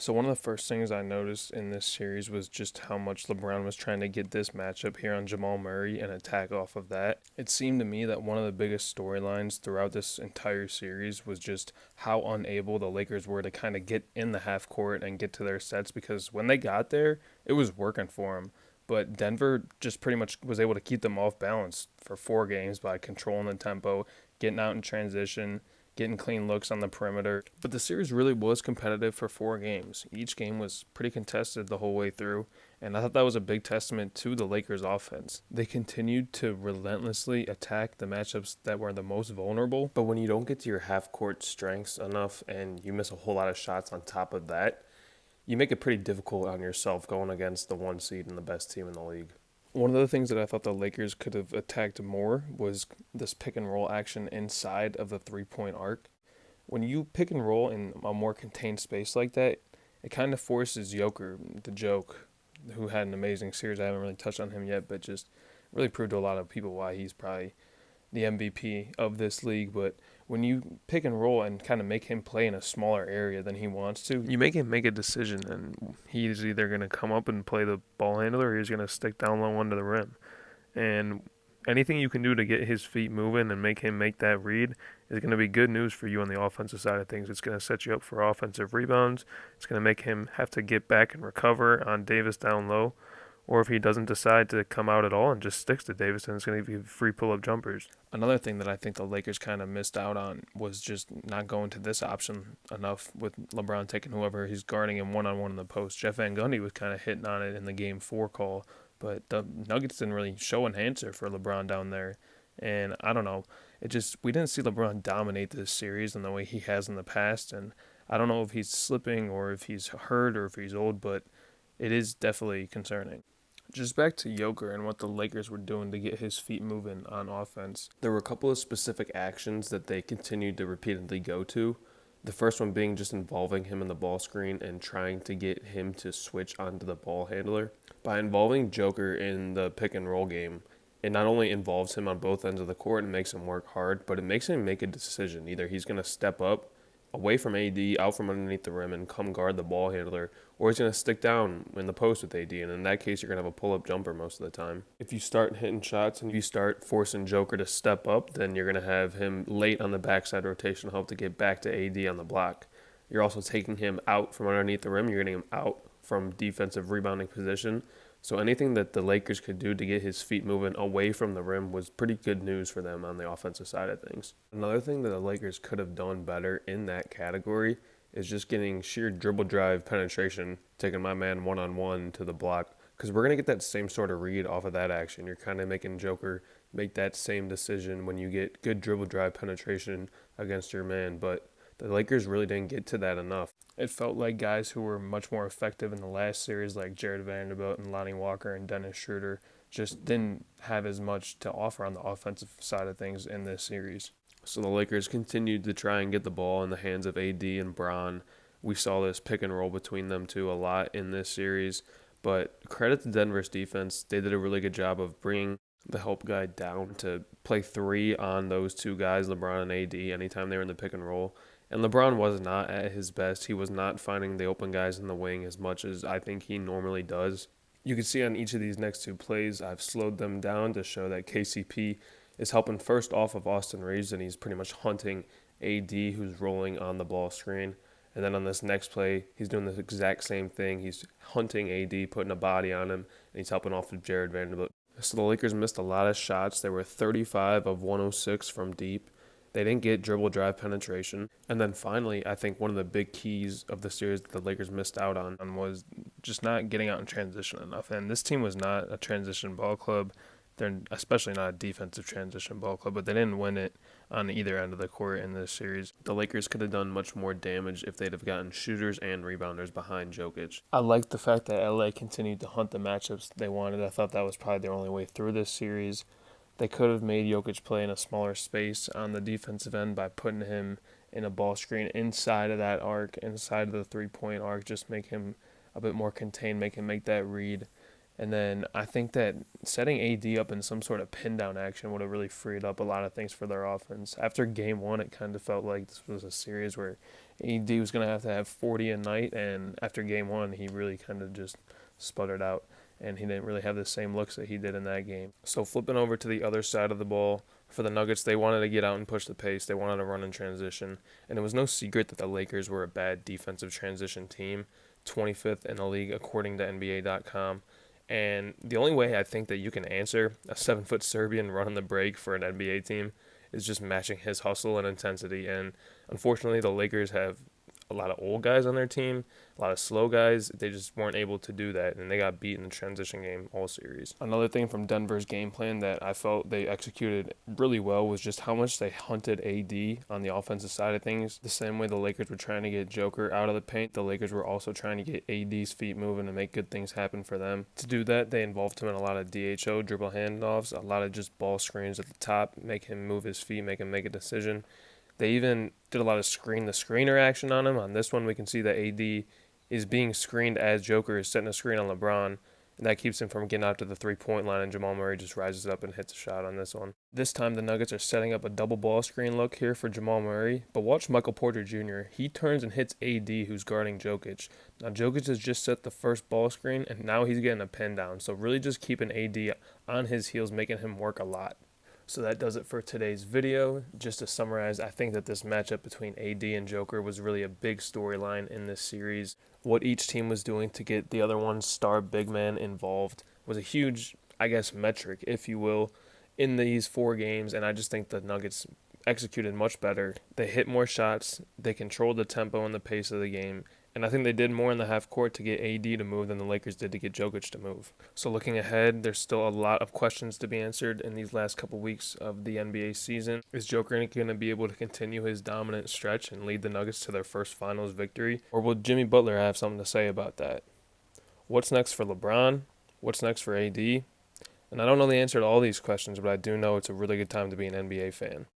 So one of the first things I noticed in this series was just how much LeBron was trying to get this matchup here on Jamal Murray and attack off of that. It seemed to me that one of the biggest storylines throughout this entire series was just how unable the Lakers were to kind of get in the half court and get to their sets, because when they got there, it was working for them. But Denver just pretty much was able to keep them off balance for 4 games by controlling the tempo, getting out in transition, getting clean looks on the perimeter. But the series really was competitive for 4 games. Each game was pretty contested the whole way through, and I thought that was a big testament to the Lakers' offense. They continued to relentlessly attack the matchups that were the most vulnerable, but when you don't get to your half-court strengths enough and you miss a whole lot of shots on top of that, you make it pretty difficult on yourself going against the 1 seed and the best team in the league. One of the things that I thought the Lakers could have attacked more was this pick and roll action inside of the 3-point arc. When you pick and roll in a more contained space like that, it kind of forces Joker, the joke, who had an amazing series. I haven't really touched on him yet, but just really proved to a lot of people why he's probably the MVP of this league. But when you pick and roll and kind of make him play in a smaller area than he wants to, you make him make a decision, and he's either going to come up and play the ball handler or he's going to stick down low under the rim. And anything you can do to get his feet moving and make him make that read is going to be good news for you on the offensive side of things. It's going to set you up for offensive rebounds. It's going to make him have to get back and recover on Davis down low. Or if he doesn't decide to come out at all and just sticks to Davis, then it's going to be free pull-up jumpers. Another thing that I think the Lakers kind of missed out on was just not going to this option enough with LeBron taking whoever he's guarding him one-on-one in the post. Jeff Van Gundy was kind of hitting on it in the Game 4 call, but the Nuggets didn't really show an answer for LeBron down there. And I don't know, we didn't see LeBron dominate this series in the way he has in the past, and I don't know if he's slipping or if he's hurt or if he's old, but it is definitely concerning. Just back to Joker and what the Lakers were doing to get his feet moving on offense. There were a couple of specific actions that they continued to repeatedly go to. The first one being just involving him in the ball screen and trying to get him to switch onto the ball handler. By involving Joker in the pick and roll game, it not only involves him on both ends of the court and makes him work hard, but it makes him make a decision. Either he's going to step up away from AD, out from underneath the rim, and come guard the ball handler, or he's going to stick down in the post with AD, and in that case, you're going to have a pull-up jumper most of the time. If you start hitting shots and you start forcing Joker to step up, then you're going to have him late on the backside rotation help to get back to AD on the block. You're also taking him out from underneath the rim. You're getting him out from defensive rebounding position. So anything that the Lakers could do to get his feet moving away from the rim was pretty good news for them on the offensive side of things. Another thing that the Lakers could have done better in that category is just getting sheer dribble drive penetration, taking my man one-on-one to the block, because we're going to get that same sort of read off of that action. You're kind of making Joker make that same decision when you get good dribble drive penetration against your man, but the Lakers really didn't get to that enough. It felt like guys who were much more effective in the last series, like Jared Vanderbilt and Lonnie Walker and Dennis Schroeder, just didn't have as much to offer on the offensive side of things in this series. So the Lakers continued to try and get the ball in the hands of AD and Bron. We saw this pick and roll between them two a lot in this series, but credit to Denver's defense. They did a really good job of bringing the help guy down to play 3 on those 2 guys, LeBron and AD, anytime they were in the pick and roll. And LeBron was not at his best. He was not finding the open guys in the wing as much as I think he normally does. You can see on each of these next 2 plays, I've slowed them down to show that KCP is helping first off of Austin Reeves, and he's pretty much hunting AD, who's rolling on the ball screen. And then on this next play, he's doing the exact same thing. He's hunting AD, putting a body on him, and he's helping off of Jared Vanderbilt. So the Lakers missed a lot of shots. They were 35 of 106 from deep. They didn't get dribble drive penetration. And then finally, I think one of the big keys of the series that the Lakers missed out on was just not getting out in transition enough. And this team was not a transition ball club. They're especially not a defensive transition ball club, but they didn't win it on either end of the court in this series. The Lakers could have done much more damage if they'd have gotten shooters and rebounders behind Jokic. I liked the fact that LA continued to hunt the matchups they wanted. I thought that was probably their only way through this series. They could have made Jokic play in a smaller space on the defensive end by putting him in a ball screen inside of that arc, inside of the 3-point arc, just make him a bit more contained, make him make that read. And then I think that setting AD up in some sort of pin down action would have really freed up a lot of things for their offense. After game 1, it kind of felt like this was a series where AD was going to have 40 a night, and after game one, he really kind of just sputtered out, and he didn't really have the same looks that he did in that game. So flipping over to the other side of the ball, for the Nuggets, they wanted to get out and push the pace. They wanted to run in transition, and it was no secret that the Lakers were a bad defensive transition team, 25th in the league according to NBA.com. And the only way I think that you can answer a 7-foot Serbian running the break for an NBA team is just matching his hustle and intensity. And unfortunately, the Lakers have a lot of old guys on their team, a lot of slow guys. They just weren't able to do that, and they got beat in the transition game all series. Another thing from Denver's game plan that I felt they executed really well was just how much they hunted AD on the offensive side of things. The same way the Lakers were trying to get Joker out of the paint, the Lakers were also trying to get AD's feet moving and make good things happen for them. To do that, they involved him in a lot of DHO, dribble handoffs, a lot of just ball screens at the top, make him move his feet, make him make a decision. They even did a lot of screen the screener action on him. On this one, we can see that AD is being screened as Joker is setting a screen on LeBron, and that keeps him from getting out to the three-point line, and Jamal Murray just rises up and hits a shot on this one. This time, the Nuggets are setting up a double ball screen look here for Jamal Murray, but watch Michael Porter Jr. He turns and hits AD, who's guarding Jokic. Now, Jokic has just set the first ball screen, and now he's getting a pin down, so really just keeping AD on his heels, making him work a lot. So that does it for today's video. Just to summarize, I think that this matchup between AD and Joker was really a big storyline in this series. What each team was doing to get the other one's star big man involved was a huge, metric, if you will, in these 4 games, and I just think the Nuggets executed much better. They hit more shots, they controlled the tempo and the pace of the game, and I think they did more in the half court to get AD to move than the Lakers did to get Jokic to move. So looking ahead, there's still a lot of questions to be answered in these last couple weeks of the NBA season. Is Joker going to be able to continue his dominant stretch and lead the Nuggets to their first finals victory? Or will Jimmy Butler have something to say about that? What's next for LeBron? What's next for AD? And I don't know the answer to all these questions, but I do know it's a really good time to be an NBA fan.